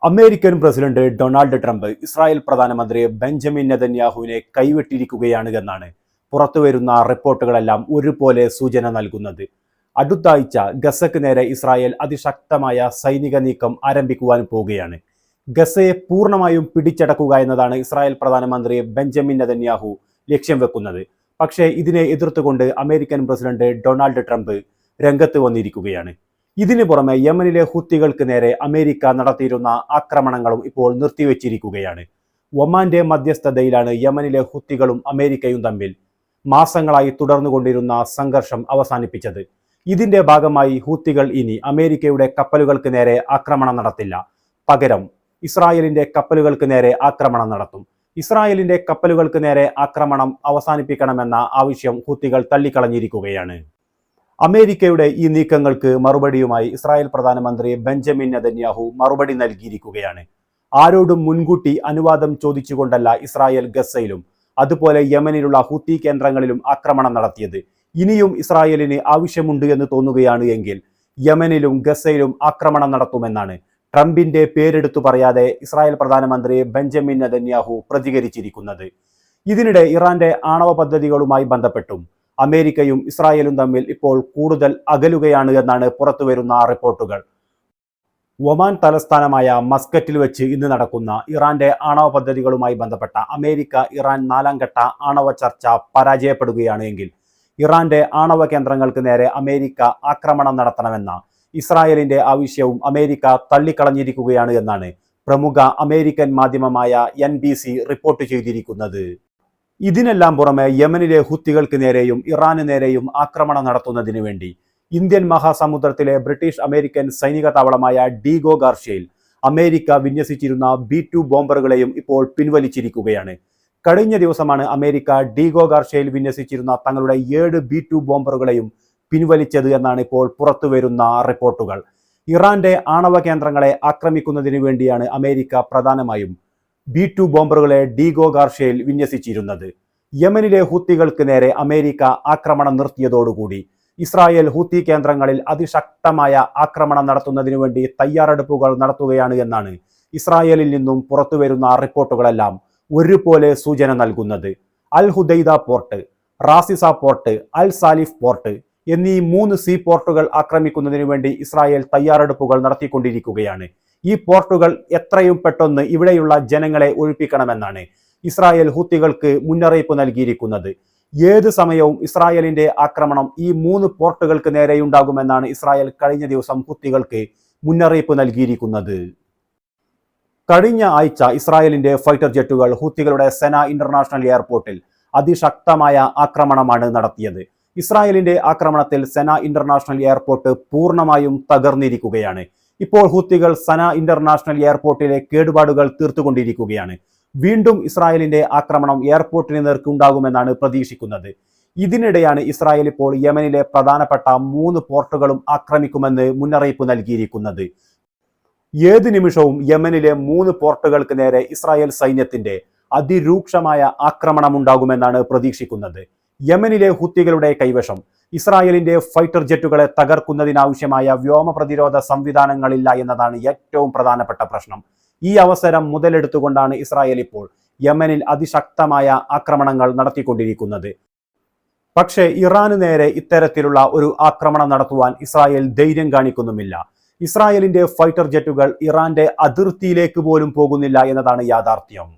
American president Donald Trump Israel പ്രധാനമന്ത്രി Benjamin നെതന്യാഹുവിനെ കൈവിട്ടിരിക്കുകയാണ് എന്നാണ് പുറത്തുവരുന്ന റിപ്പോർട്ടുകളെല്ലാം ഒരുപോലെ സൂചന നൽകുന്നത്. അടുത്ത ആഴ്ച ഗസക്ക് നേരെ ഇസ്രായേൽ അതിശക്തമായ സൈനിക നീക്കം ആരംഭിക്കുവാൻ പോവുകയാണ്. ഗസയെ പൂർണ്ണമായും പിടിച്ചടക്കുക എന്നതാണ് ഇസ്രായേൽ പ്രധാനമന്ത്രി ബെഞ്ചമിൻ നെതന്യാഹു ലക്ഷ്യം വെക്കുന്നത്. പക്ഷേ ഇതിനെ എതിർത്തുകൊണ്ട് അമേരിക്കൻ പ്രസിഡന്റ് ഡൊണാൾഡ് ട്രംപ് രംഗത്ത് വന്നിരിക്കുകയാണ്. ഇതിനു പുറമെ യമനിലെ ഹുത്തികൾക്ക് നേരെ അമേരിക്ക നടത്തിയിരുന്ന ആക്രമണങ്ങളും ഇപ്പോൾ നിർത്തിവെച്ചിരിക്കുകയാണ്. ഒമാന്റെ മധ്യസ്ഥതയിലാണ് യമനിലെ ഹുത്തികളും അമേരിക്കയും തമ്മിൽ മാസങ്ങളായി തുടർന്നുകൊണ്ടിരുന്ന സംഘർഷം അവസാനിപ്പിച്ചത്. ഇതിന്റെ ഭാഗമായി ഹൂത്തികൾ ഇനി അമേരിക്കയുടെ കപ്പലുകൾക്ക് നേരെ ആക്രമണം നടത്തില്ല, പകരം ഇസ്രായേലിന്റെ കപ്പലുകൾക്ക് നേരെ ആക്രമണം നടത്തും. ഇസ്രായേലിന്റെ കപ്പലുകൾക്ക് നേരെ ആക്രമണം അവസാനിപ്പിക്കണമെന്ന ആവശ്യം ഹൂത്തികൾ തള്ളിക്കളഞ്ഞിരിക്കുകയാണ്. അമേരിക്കയുടെ ഈ നീക്കങ്ങൾക്ക് മറുപടിയുമായി ഇസ്രായേൽ പ്രധാനമന്ത്രി ബെഞ്ചമിൻ നെതന്യാഹു മറുപടി നൽകിയിരിക്കുകയാണ്. ആരോടും മുൻകൂട്ടി അനുവാദം ചോദിച്ചുകൊണ്ടല്ല ഇസ്രായേൽ ഗസയിലും അതുപോലെ യമനിലുള്ള ഹൂത്തി കേന്ദ്രങ്ങളിലും ആക്രമണം നടത്തിയത്. ഇനിയും ഇസ്രായേലിന് ആവശ്യമുണ്ട് എന്ന് തോന്നുകയാണ് എങ്കിൽ യമനിലും ഗസയിലും ആക്രമണം നടത്തുമെന്നാണ് ട്രംപിന്റെ പേരെടുത്തു പറയാതെ ഇസ്രായേൽ പ്രധാനമന്ത്രി ബെഞ്ചമിൻ നെതന്യാഹു പ്രതികരിച്ചിരിക്കുന്നത്. ഇതിനിടെ ഇറാന്റെ ആണവ പദ്ധതികളുമായി ബന്ധപ്പെട്ടും അമേരിക്കയും ഇസ്രായേലും തമ്മിൽ ഇപ്പോൾ കൂടുതൽ അകലുകയാണ് എന്നാണ് പുറത്തുവരുന്ന റിപ്പോർട്ടുകൾ. ഒമാൻ തലസ്ഥാനമായ മസ്കറ്റിൽ വെച്ച് ഇന്ന് നടക്കുന്ന ഇറാന്റെ ആണവ പദ്ധതികളുമായി ബന്ധപ്പെട്ട അമേരിക്ക ഇറാൻ 4ാം ഘട്ട ആണവ ചർച്ച പരാജയപ്പെടുകയാണ് എങ്കിൽ ഇറാന്റെ ആണവ കേന്ദ്രങ്ങൾക്ക് നേരെ അമേരിക്ക ആക്രമണം നടത്തണമെന്ന ഇസ്രായേലിന്റെ ആവശ്യവും അമേരിക്ക തള്ളിക്കളഞ്ഞിരിക്കുകയാണ് എന്നാണ് പ്രമുഖ അമേരിക്കൻ മാധ്യമമായ NBC റിപ്പോർട്ട് ചെയ്തിരിക്കുന്നത്. ഇതിനെല്ലാം പുറമെ യമനിലെ ഹുത്തികൾക്ക് നേരെയും ഇറാന് നേരെയും ആക്രമണം നടത്തുന്നതിന് വേണ്ടി ഇന്ത്യൻ മഹാസമുദ്രത്തിലെ ബ്രിട്ടീഷ് അമേരിക്കൻ സൈനിക താവളമായ ഡീഗോ ഗാർഷ്യയിൽ അമേരിക്ക വിന്യസിച്ചിരുന്ന B-2 ബോംബറുകളെയും ഇപ്പോൾ പിൻവലിച്ചിരിക്കുകയാണ്. കഴിഞ്ഞ ദിവസമാണ് അമേരിക്ക ഡീഗോ ഗാർഷ്യയിൽ വിന്യസിച്ചിരുന്ന തങ്ങളുടെ 7 B-2 ബോംബറുകളെയും പിൻവലിച്ചത് എന്നാണ് ഇപ്പോൾ പുറത്തുവരുന്ന റിപ്പോർട്ടുകൾ. ഇറാന്റെ ആണവ കേന്ദ്രങ്ങളെ ആക്രമിക്കുന്നതിന് വേണ്ടിയാണ് അമേരിക്ക പ്രധാനമായും B-2 ബോംബറുകളെ ഡീഗോ ഗാർഷ്യയിൽ വിന്യസിച്ചിരുന്നത്. യമനിലെ ഹൂത്തികൾക്ക് നേരെ അമേരിക്ക ആക്രമണം നിർത്തിയതോടുകൂടി ഇസ്രായേൽ ഹൂത്തി കേന്ദ്രങ്ങളിൽ അതിശക്തമായ ആക്രമണം നടത്തുന്നതിനു വേണ്ടി തയ്യാറെടുപ്പുകൾ നടത്തുകയാണ് എന്നാണ് ഇസ്രായേലിൽ നിന്നും പുറത്തുവരുന്ന റിപ്പോർട്ടുകളെല്ലാം ഒരുപോലെ സൂചന നൽകുന്നത്. അൽ ഹുദൈദ പോർട്ട്, റാസിസ പോർട്ട്, അൽ സാലിഫ് പോർട്ട് എന്നീ 3 സീ പോർട്ടുകൾ ആക്രമിക്കുന്നതിനു വേണ്ടി ഇസ്രായേൽ തയ്യാറെടുപ്പുകൾ നടത്തിക്കൊണ്ടിരിക്കുകയാണ്. ഈ പോർട്ടുകൾ എത്രയും പെട്ടെന്ന് ഇവിടെയുള്ള ജനങ്ങളെ ഒഴിപ്പിക്കണമെന്നാണ് ഇസ്രായേൽ ഹൂത്തികൾക്ക് മുന്നറിയിപ്പ് നൽകിയിരിക്കുന്നത്. ഏത് സമയവും ഇസ്രായേലിന്റെ ആക്രമണം ഈ 3 പോർട്ടുകൾക്ക് നേരെയുണ്ടാകുമെന്നാണ് ഇസ്രായേൽ കഴിഞ്ഞ ദിവസം ഹൂത്തികൾക്ക് മുന്നറിയിപ്പ് നൽകിയിരിക്കുന്നത്. കഴിഞ്ഞ ആഴ്ച ഇസ്രായേലിന്റെ ഫൈറ്റർ ജെറ്റുകൾ ഹൂത്തികളുടെ സെന ഇന്റർനാഷണൽ എയർപോർട്ടിൽ അതിശക്തമായ ആക്രമണമാണ് നടത്തിയത്. ഇസ്രായേലിന്റെ ആക്രമണത്തിൽ സെന ഇന്റർനാഷണൽ എയർപോർട്ട് പൂർണ്ണമായും തകർന്നിരിക്കുകയാണ്. ഇപ്പോൾ ഹൂത്തികൾ സന ഇന്റർനാഷണൽ എയർപോർട്ടിലെ കേടുപാടുകൾ തീർത്തുകൊണ്ടിരിക്കുകയാണ്. വീണ്ടും ഇസ്രായേലിന്റെ ആക്രമണം എയർപോർട്ടിന് നേർക്കുണ്ടാകുമെന്നാണ് പ്രതീക്ഷിക്കുന്നത്. ഇതിനിടെയാണ് ഇസ്രായേൽ ഇപ്പോൾ യമനിലെ പ്രധാനപ്പെട്ട 3 പോർട്ടുകളും ആക്രമിക്കുമെന്ന് മുന്നറിയിപ്പ് നൽകിയിരിക്കുന്നത്. ഏത് നിമിഷവും യമനിലെ 3 പോർട്ടുകൾക്ക് നേരെ ഇസ്രായേൽ സൈന്യത്തിന്റെ അതിരൂക്ഷമായ ആക്രമണം ഉണ്ടാകുമെന്നാണ് പ്രതീക്ഷിക്കുന്നത്. യമനിലെ ഹൂത്തികളുടെ കൈവശം ഇസ്രായേലിന്റെ ഫൈറ്റർ ജെറ്റുകളെ തകർക്കുന്നതിനാവശ്യമായ വ്യോമ പ്രതിരോധ സംവിധാനങ്ങളില്ല എന്നതാണ് ഏറ്റവും പ്രധാനപ്പെട്ട പ്രശ്നം. ഈ അവസരം മുതലെടുത്തുകൊണ്ടാണ് ഇസ്രായേൽ ഇപ്പോൾ യമനിൽ അതിശക്തമായ ആക്രമണങ്ങൾ നടത്തിക്കൊണ്ടിരിക്കുന്നത്. പക്ഷേ ഇറാന് നേരെ ഇത്തരത്തിലുള്ള ഒരു ആക്രമണം നടത്തുവാൻ ഇസ്രായേൽ ധൈര്യം കാണിക്കുന്നുമില്ല. ഇസ്രായേലിന്റെ ഫൈറ്റർ ജെറ്റുകൾ ഇറാന്റെ അതിർത്തിയിലേക്ക് പോലും പോകുന്നില്ല എന്നതാണ് യാഥാർത്ഥ്യം.